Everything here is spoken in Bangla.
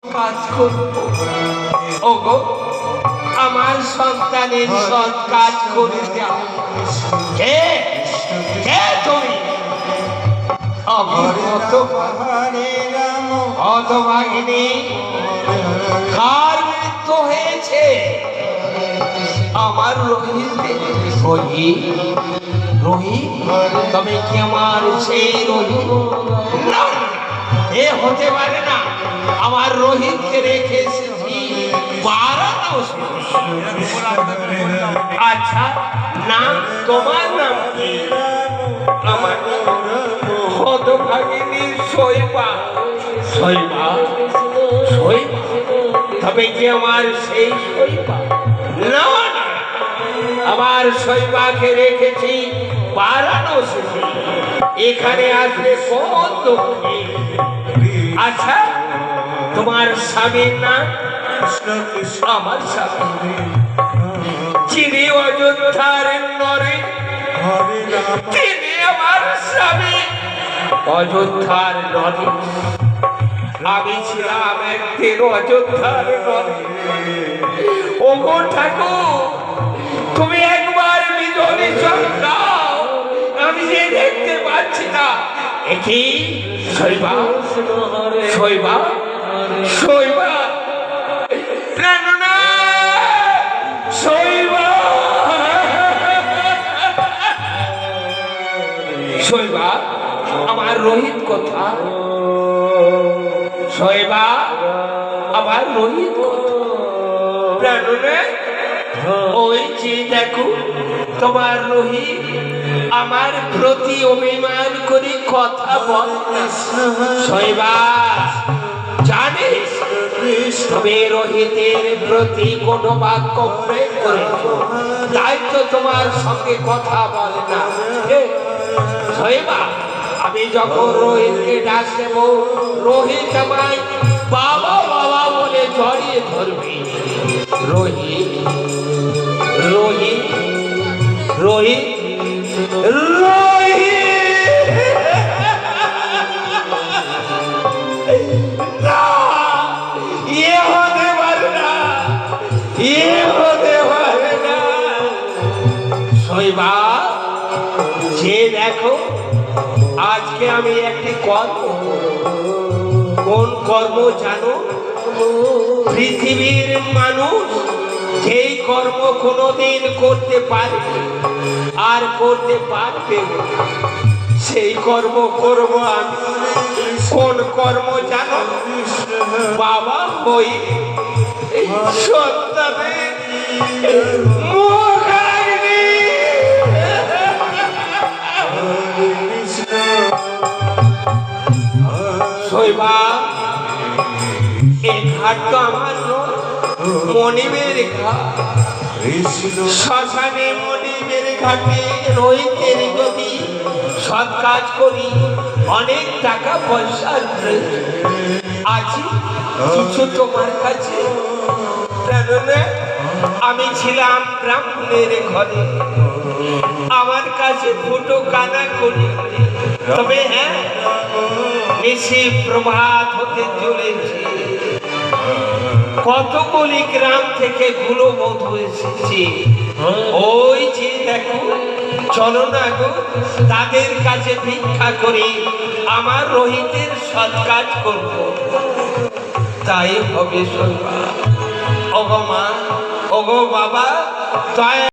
কাজ করব। ওগো আমার সন্তানের সৎ কাজ করে দাও। কে কে তুমি? আমি হতভাগিনী, কার মৃত্যু হয়েছে? আমার রোহিত। রোহিত, তবে কি আমার সেই রোহিত? না, এ হতে পারে না। আমার রোহিতকে রেখে এসেছি বারাণসী। আচ্ছা, না, তোমার নাম কি? আমার হতভাগিনী শৈবা। শৈবা, শৈবা, তবে কি আমার সেই শৈবা? না, আমার শৈবাকে রেখেছি বারাণসী। এখানে আসবে কোন দুঃখে? আচ্ছা, তোমার স্বামীর নাম? আমার স্বামী যিনি অযোধ্যার নরে, তিনি আমার স্বামী অযোধ্যার নরে। আমি ছিলাম একদিন অযোধ্যার নরে। ওগো ঠাকুর, তুমি একবার বিজলি চমকাও, আমি যে দেখতে পাচ্ছি না। একই শৈবা, শৈবা, শৈবা, প্রাণনা, শৈবা, শৈবা, আমার রোহিত কথা। শৈবা, আমার রোহিত কথা। প্রাণনা, ওই যে দেখো তোমার রোহিত আমার প্রতি অভিমান করে কথা বল। শৈবা, জানিস তবে রোহিতের প্রতি কোনো বাক্য প্রয়োগ করেছ, তাই তো তোমার সঙ্গে কথা বলে না। শৈবা, আমি যখন রোহিতকে ডাক দেব, রোহিত আমায় বাবা বাবা বলে জড়িয়ে ধরবে। রোহিত, রোহিত, রোহিত, রোহিত, না, এ হতে পারে না, এ হতে পারে না। শৈবা, যে দেখো আজকে আমি একটি কর্ম, কোন কর্ম জানো? পৃথিবীর মানুষ যেই কর্ম কোনোদিন করতে পারবে আর করতে পারবে সেই কর্ম করব আমি। কোন কর্ম জানো? বাবা হই সন্তানের মুখ রাখবি। শৈবা, এই ঘাট তো আমার মনিবের ঘাট। শ্মশানে মনিবের ঘাটে রোহিতের যদি সৎ কাজ করি, অনেক টাকা পয়সার আছে। কিছু তোমার কাছে? আমি ছিলাম ব্রাহ্মণের ঘরে, আমার কাছে ফুটো কানা করি। তবে হ্যাঁ, নিশি প্রভাত হতে চলেছে, কতগুলি গ্রাম থেকে গুলো মধু এসেছে। ওই যে দেখো, চলো না গো, তাদের কাছে ভিক্ষা করি, আমার রোহিতের সৎ কাজ করব। তাই হবে শৈবা। ওগো মা, ওগো বাবা, তাই